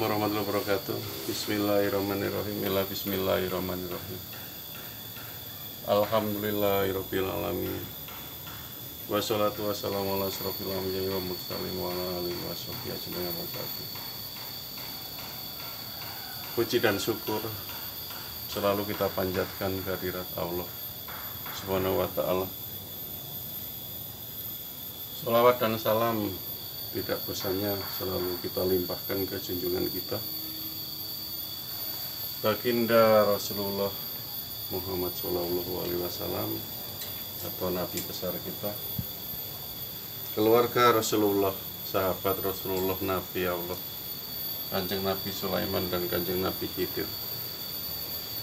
warahmatullahi wabarakatuh. Bismillahirrahmanirrahim. Bismillahirrahmanirrahim. Alhamdulillahirabbil alamin. Wassalatu wassalamu ala asrofil anbiya'i wal mursalin wa ala alihi washabbihi ajmain. Puji dan syukur selalu kita panjatkan kehadirat Allah Subhanahu wa ta'ala. Sholawat dan salam tidak bosannya selalu kita limpahkan ke junjungan kita, Baginda Rasulullah Muhammad Shallallahu Alaihi Wasallam, atau Nabi besar kita, keluarga Rasulullah, sahabat Rasulullah, Nabi Allah, Kanjeng Nabi Sulaiman dan Kanjeng Nabi Khidir,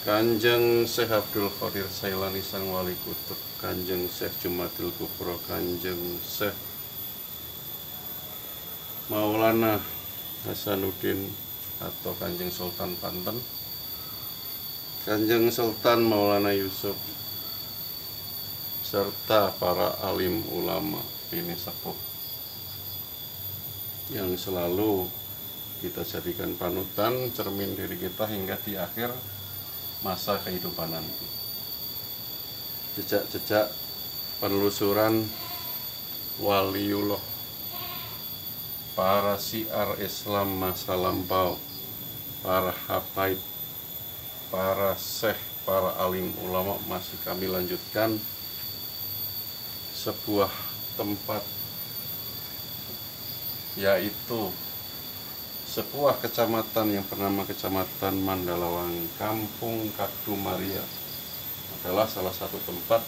Kanjeng Syekh Abdul Qadir Sailani Sang Wali Kutub, Kanjeng Syekh Jumadil Kubro, Kanjeng Syekh Maulana Hasanuddin atau Kanjeng Sultan Banten, Kanjeng Sultan Maulana Yusuf, serta para alim ulama ini sepuh yang selalu kita jadikan panutan, cermin diri kita hingga di akhir masa kehidupan nanti. Jejak-jejak penelusuran waliullah, para syiar Islam masa lampau, para habaib, para syekh, para alim ulama masih kami lanjutkan. Sebuah tempat, yaitu sebuah kecamatan yang bernama Kecamatan Mandalawangi, Kampung Kadu Maria, adalah salah satu tempat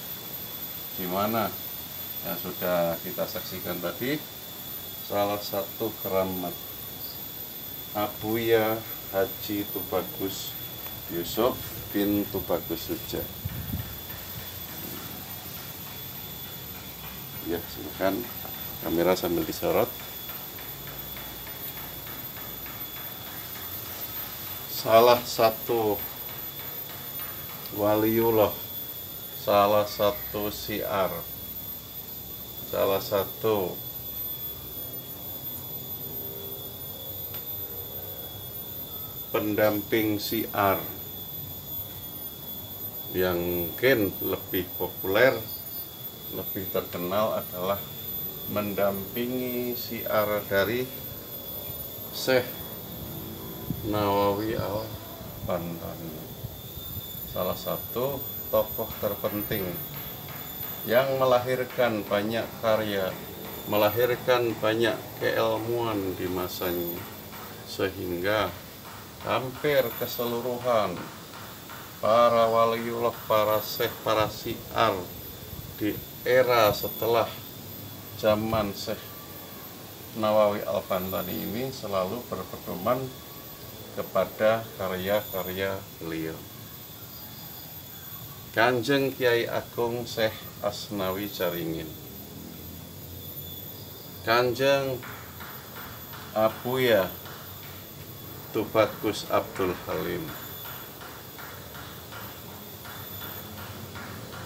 di mana yang sudah kita saksikan tadi, salah satu keramat Abuya Haji Tubagus Yusuf bin Tubagus Suja. Ya, silakan kamera sambil disorot. Salah satu waliullah, salah satu syiar, salah satu pendamping syiar yang mungkin lebih populer, lebih terkenal adalah mendampingi syiar dari Syekh Nawawi Al-Bantani, salah satu tokoh terpenting yang melahirkan banyak karya, melahirkan banyak keilmuan di masanya, sehingga hampir keseluruhan para waliullah, para syekh, para syiar di era setelah zaman Syekh Nawawi Al-Bantani ini selalu berpedoman kepada karya-karya beliau. Kanjeng Kiai Agung Syekh Asnawi Caringin, Kanjeng Abuya Tubagus Abdul Halim,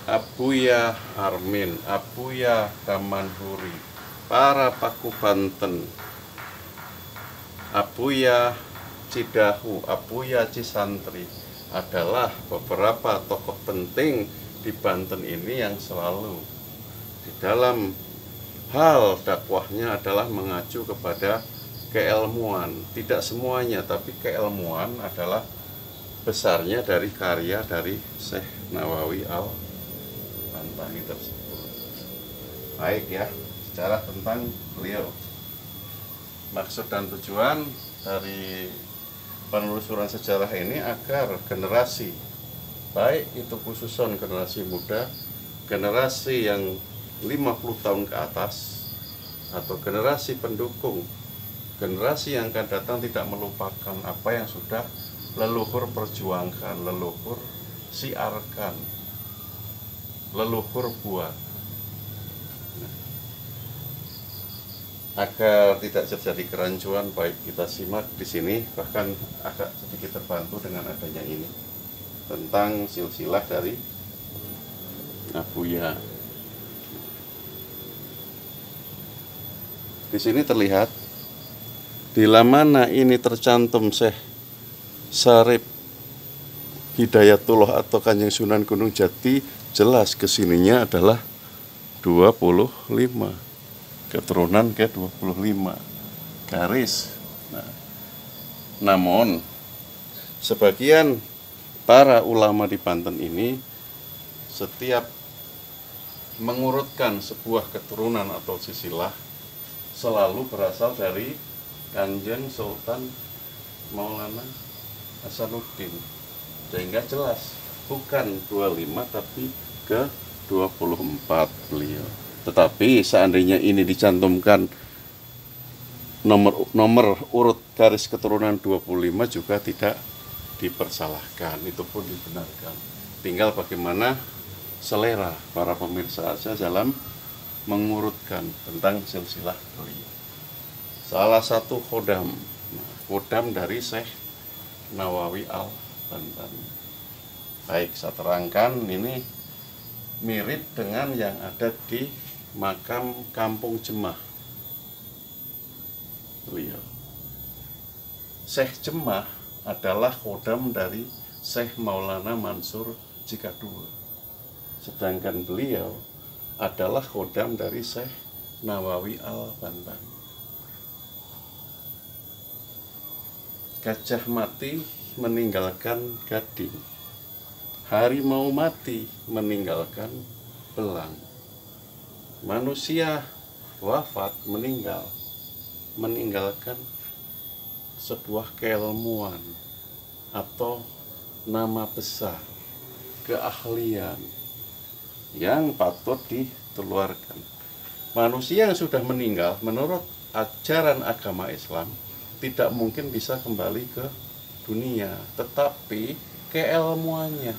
Abuya Armin, Abuya Kamanhuri, para Paku Banten, Abuya Cidahu, Abuya Cisantri adalah beberapa tokoh penting di Banten ini yang selalu di dalam hal dakwahnya adalah mengacu kepada keilmuan. Tidak semuanya, tapi keilmuan adalah besarnya dari karya dari Syekh Nawawi Al-Bantani tersebut. Baik ya, secara tentang beliau, maksud dan tujuan dari penelusuran sejarah ini agar generasi, baik itu khususon generasi muda, generasi yang 50 tahun ke atas, atau generasi pendukung, generasi yang akan datang tidak melupakan apa yang sudah leluhur perjuangkan, leluhur siarkan, leluhur buat. Agar tidak terjadi kerancuan, baik kita simak di sini, bahkan agak sedikit terbantu dengan adanya ini tentang silsilah dari Abuya. Di sini terlihat Bila mana ini tercantum Syekh Syarif Hidayatullah atau Kanjeng Sunan Gunung Jati, jelas kesininya adalah 25, keturunan ke 25 garis. Namun sebagian para ulama di Banten ini setiap mengurutkan sebuah keturunan atau silsilah selalu berasal dari Kanjeng Sultan Maulana Hasanuddin, sehingga jelas bukan 25 tapi ke 24 beliau. Tetapi seandainya ini dicantumkan nomor urut garis keturunan 25 juga tidak dipersalahkan, itu pun dibenarkan. Tinggal bagaimana selera para pemirsa saja dalam mengurutkan tentang silsilah beliau. Salah satu khodam dari Syekh Nawawi Al-Bantani. Baik, saya terangkan ini mirip dengan yang ada di makam Kampung Jemah beliau. Syekh Jemah adalah khodam dari Syekh Maulana Mansur Cikadua, sedangkan beliau adalah khodam dari Syekh Nawawi Al-Bantani. Gajah mati meninggalkan gading, harimau mati meninggalkan belang, manusia wafat meninggalkan sebuah keilmuan atau nama besar, keahlian yang patut dikeluarkan. Manusia yang sudah meninggal menurut ajaran agama Islam tidak mungkin bisa kembali ke dunia, tetapi keilmuannya.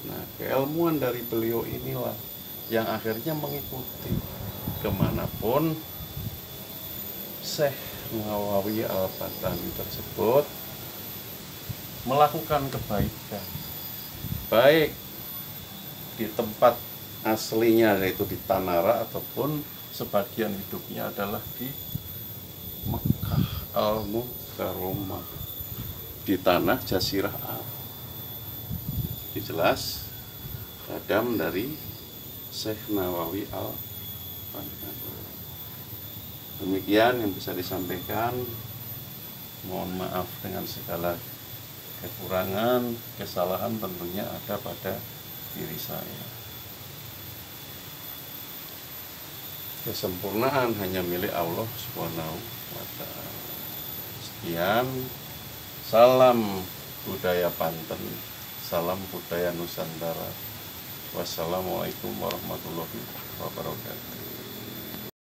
Nah, keilmuan dari beliau inilah yang akhirnya mengikuti kemanapun Syekh Nawawi Al-Bantani tersebut melakukan kebaikan, baik di tempat aslinya yaitu di Tanara ataupun sebagian hidupnya adalah di Mekah Al-Mukarramah, di tanah Jazirah Arab. Jelas khodam dari Syekh Nawawi Al-Bantani. Demikian yang bisa disampaikan. Mohon maaf dengan segala kekurangan, kesalahan tentunya ada pada diri saya. Kesempurnaan hanya milik Allah Subhanahu wa Ta'ala. Sekian, salam budaya Banten, salam budaya Nusantara. Wassalamualaikum warahmatullahi wabarakatuh.